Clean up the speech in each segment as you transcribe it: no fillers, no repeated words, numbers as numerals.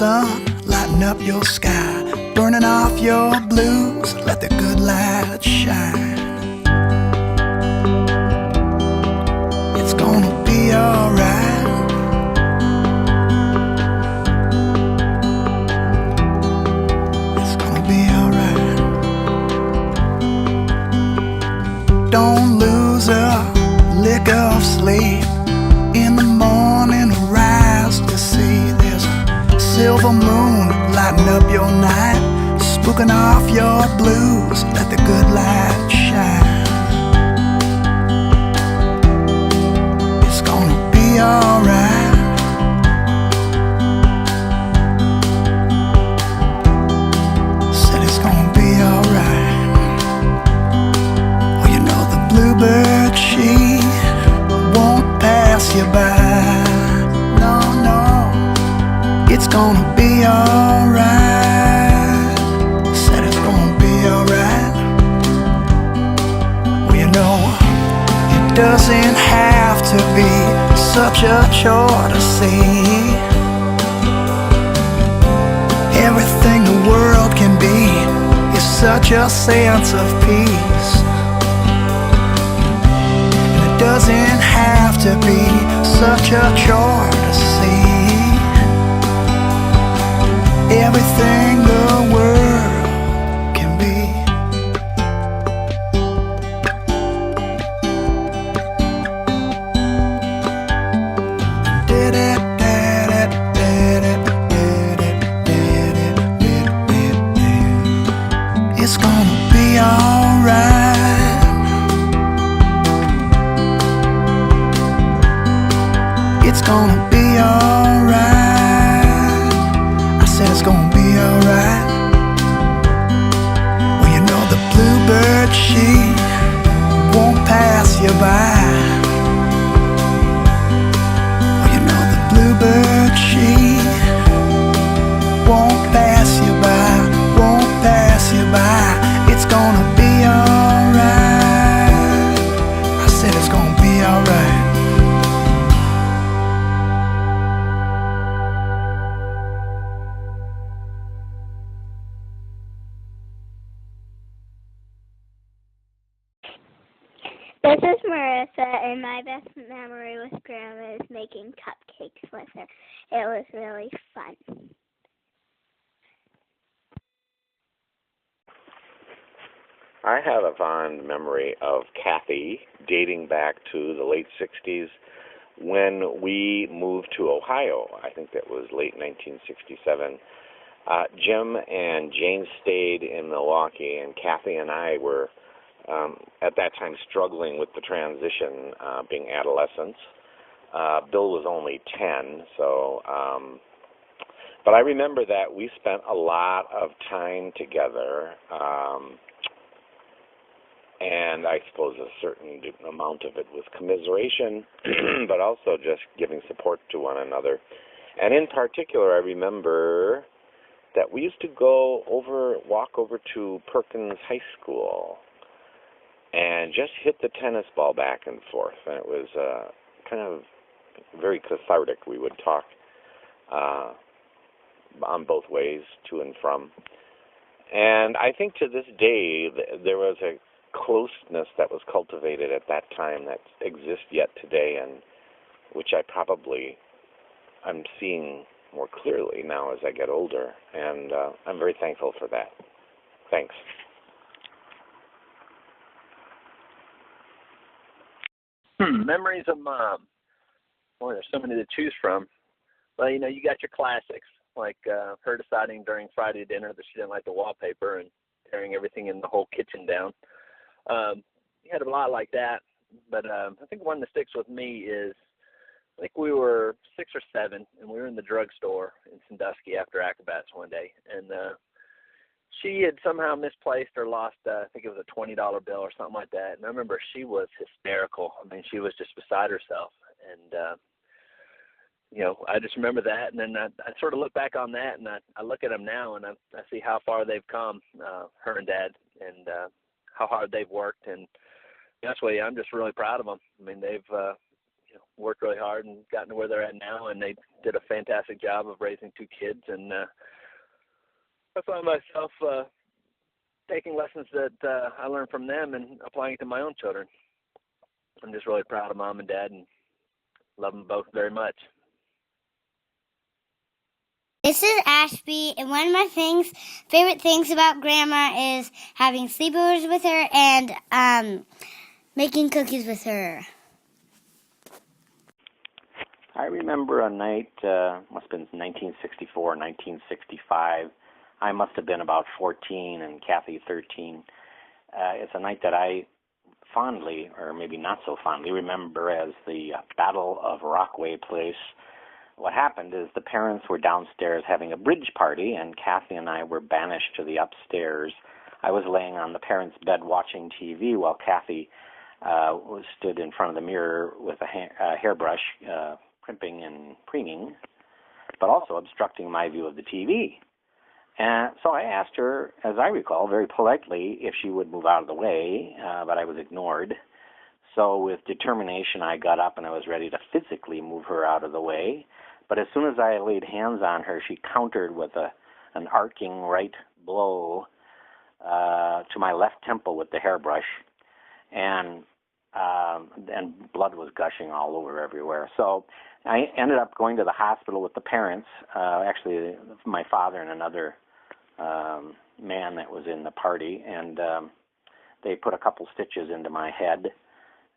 sun, lighten up your sky, burning off your blues, let the good light shine. It's gonna be alright. It's gonna be alright. Don't lose a lick of sleep. In the morning, rise to see there's a silver moon lighting up your night, spooking off your blues, let the good light shine. It's gonna be alright. Said it's gonna be alright. Well, you know the bluebird, she won't pass you by. No, no, it's gonna be alright. Said it's gonna be alright. Well, you know, it doesn't have to be such a chore to see. Everything the world can be is such a sense of peace. Doesn't have to be such a chore to see. Everything the world can be. It's gonna be alright. It's gonna be alright. I said it's gonna be alright. Well, you know the bluebird, she won't pass you by. Well, you know the bluebird, she won't pass you by, won't pass you by. It's gonna be alright. I said it's gonna be alright. This is Marissa, and my best memory with Grandma is making cupcakes with her. It was really fun. I have a fond memory of Kathy dating back to the late 60s when we moved to Ohio. I think that was late 1967. Jim and Jane stayed in Milwaukee, and Kathy and I were at that time struggling with the transition, being adolescents. Bill was only 10, so but I remember that we spent a lot of time together, and I suppose a certain amount of it was commiseration, but also just giving support to one another. And in particular, I remember that we used to walk over to Perkins High School and just hit the tennis ball back and forth. And it was kind of very cathartic. We would talk on both ways, to and from. And I think to this day, there was a closeness that was cultivated at that time that exists yet today, and which I'm seeing more clearly now as I get older. And I'm very thankful for that. Thanks. Memories of Mom. Boy, there's so many to choose from. Well, you know, you got your classics, like her deciding during Friday dinner that she didn't like the wallpaper and tearing everything in the whole kitchen down. You had a lot like that, but I think one that sticks with me is, I think we were 6 or 7, and we were in the drugstore in Sandusky after Acrobats one day, and she had somehow misplaced or lost, I think it was a $20 bill or something like that. And I remember she was hysterical. I mean, she was just beside herself. And, you know, I just remember that. And then I sort of look back on that, and I look at them now, and I see how far they've come, her and Dad, and how hard they've worked. And honestly, I'm just really proud of them. I mean, they've worked really hard and gotten to where they're at now, and they did a fantastic job of raising 2 kids. And I find myself taking lessons that I learned from them and applying it to my own children. I'm just really proud of Mom and Dad and love them both very much. This is Ashby, and one of my favorite things about Grandma is having sleepovers with her and making cookies with her. I remember a night, must have been 1964, 1965. I must have been about 14 and Kathy 13. It's a night that I fondly, or maybe not so fondly, remember as the Battle of Rockaway Place. What happened is the parents were downstairs having a bridge party, and Kathy and I were banished to the upstairs. I was laying on the parents' bed watching TV while Kathy stood in front of the mirror with a hairbrush, primping and preening, but also obstructing my view of the TV. And so I asked her, as I recall, very politely, if she would move out of the way, but I was ignored. So with determination, I got up and I was ready to physically move her out of the way. But as soon as I laid hands on her, she countered with an arcing right blow to my left temple with the hairbrush, and blood was gushing all over everywhere. So I ended up going to the hospital with the parents, actually my father and another man that was in the party, and they put a couple stitches into my head.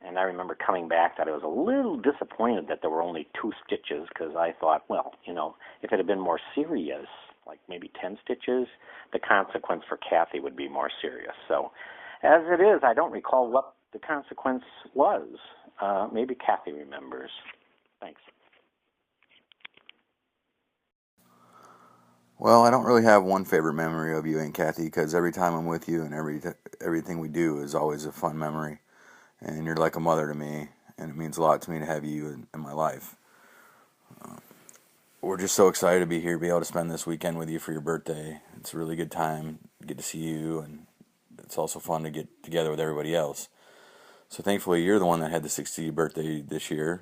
And I remember coming back that I was a little disappointed that there were only 2 stitches, because I thought, well, if it had been more serious, like maybe 10 stitches, the consequence for Kathy would be more serious. So as it is, I don't recall what the consequence was. Maybe Kathy remembers. Thanks. Well, I don't really have one favorite memory of you, Aunt Kathy, because every time I'm with you and everything we do is always a fun memory. And you're like a mother to me, and it means a lot to me to have you in my life. We're just so excited to be here, be able to spend this weekend with you for your birthday. It's a really good time, get to see you, and it's also fun to get together with everybody else. So thankfully, you're the one that had the 60th birthday this year,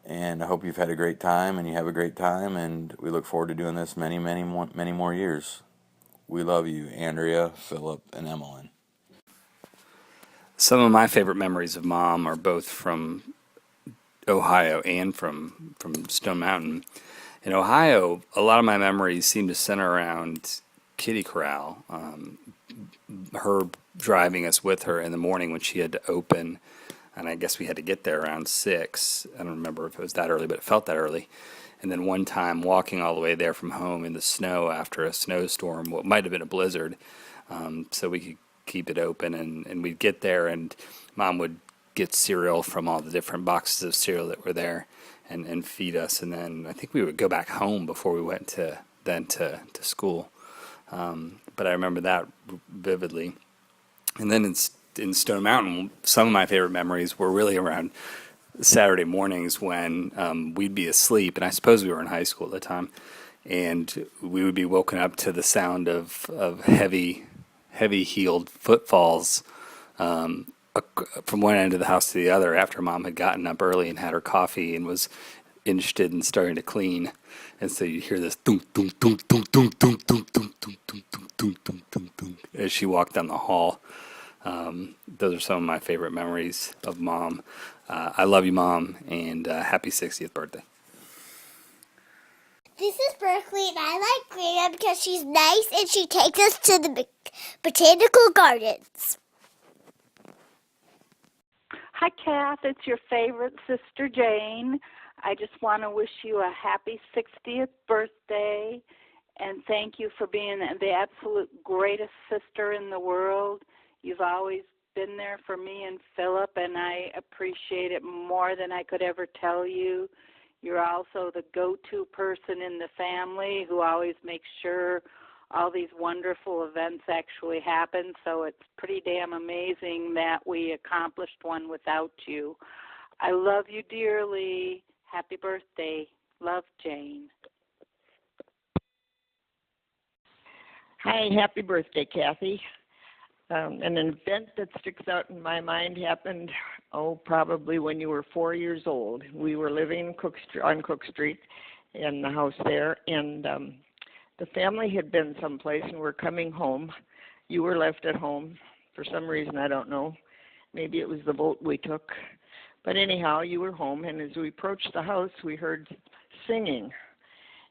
and I hope you've had a great time, and you have a great time, and we look forward to doing this many more years. We love you, Andrea, Philip, and Emmeline. Some of my favorite memories of Mom are both from Ohio and from Stone Mountain. In Ohio, a lot of my memories seem to center around Kitty Corral. Her driving us with her in the morning when she had to open, and I guess we had to get there around 6. I don't remember if it was that early, but it felt that early. And then one time walking all the way there from home in the snow after a snowstorm, what might have been a blizzard, so we could keep it open, and we'd get there, and Mom would get cereal from all the different boxes of cereal that were there and feed us, and then I think we would go back home before we went to school. But I remember that vividly. And then in Stone Mountain, some of my favorite memories were really around Saturday mornings when we'd be asleep, and I suppose we were in high school at the time, and we would be woken up to the sound of heavy-heeled footfalls from one end of the house to the other after Mom had gotten up early and had her coffee and was interested in starting to clean. And so you hear this thunk, thunk, thunk, thunk, thunk, thunk, thunk, thunk, thunk, thunk, thunk, thunk, thunk, thunk, thunk, as she walked down the hall. Those are some of my favorite memories of Mom. I love you, Mom, and happy 60th birthday. This is Berkeley, and I like Grandma because she's nice and she takes us to the botanical gardens. Hi, Kath. It's your favorite sister, Jane. I just want to wish you a happy 60th birthday, and thank you for being the absolute greatest sister in the world. You've always been there for me and Philip, and I appreciate it more than I could ever tell you. You're also the go-to person in the family who always makes sure all these wonderful events actually happen, so it's pretty damn amazing that we accomplished one without you. I love you dearly. Happy birthday. Love, Jane. Hi, happy birthday, Kathy. An event that sticks out in my mind happened, probably when you were 4 years old. We were living on Cook Street in the house there, and the family had been someplace and were coming home. You were left at home for some reason, I don't know. Maybe it was the boat we took. But anyhow, you were home, and as we approached the house, we heard singing.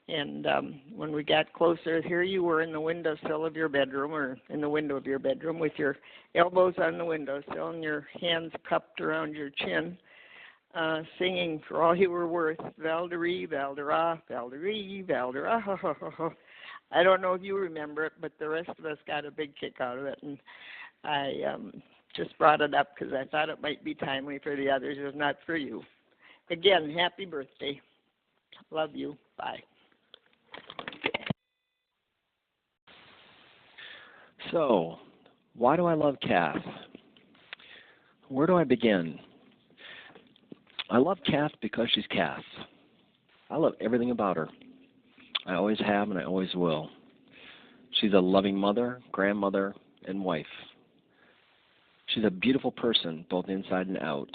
And when we got closer, here you were in the windowsill of your bedroom, or in the window of your bedroom, with your elbows on the windowsill and your hands cupped around your chin, singing for all you were worth, Valderie, Valdera, Valderie, Valdera. I don't know if you remember it, but the rest of us got a big kick out of it. And I just brought it up because I thought it might be timely for the others, if not for you. Again, happy birthday. Love you. Bye. So, why do I love Kath? Where do I begin? I love Kath because she's Kath. I love everything about her. I always have and I always will. She's a loving mother, grandmother, and wife. She's a beautiful person, both inside and out.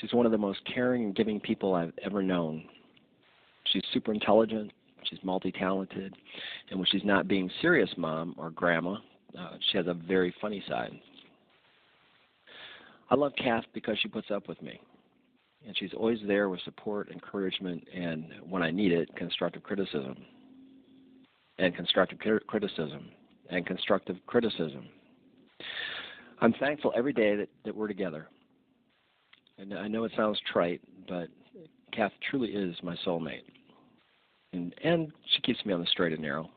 She's one of the most caring and giving people I've ever known. She's super intelligent. She's multi-talented. And when she's not being serious mom or grandma, she has a very funny side. I love Kath because she puts up with me. And she's always there with support, encouragement, and when I need it, constructive criticism. And constructive criticism. And constructive criticism. I'm thankful every day that we're together. And I know it sounds trite, but Kath truly is my soulmate. And she keeps me on the straight and narrow.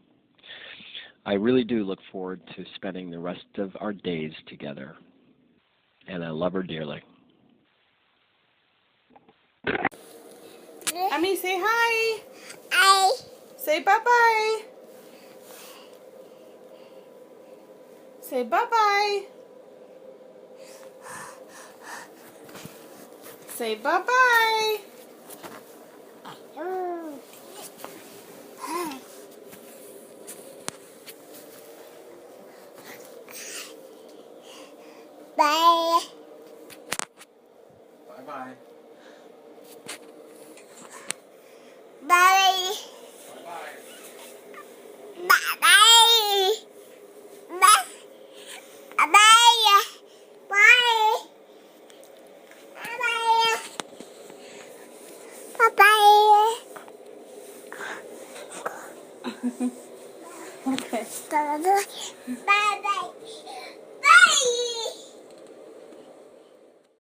I really do look forward to spending the rest of our days together. And I love her dearly. Emmy, say hi. Hi. Say bye-bye. Say bye-bye. Say bye-bye. Bye. Bye-bye. Bye. Bye. Bye. Bye. Bye. Bye. Bye. Okay. Bye. Bye. Bye.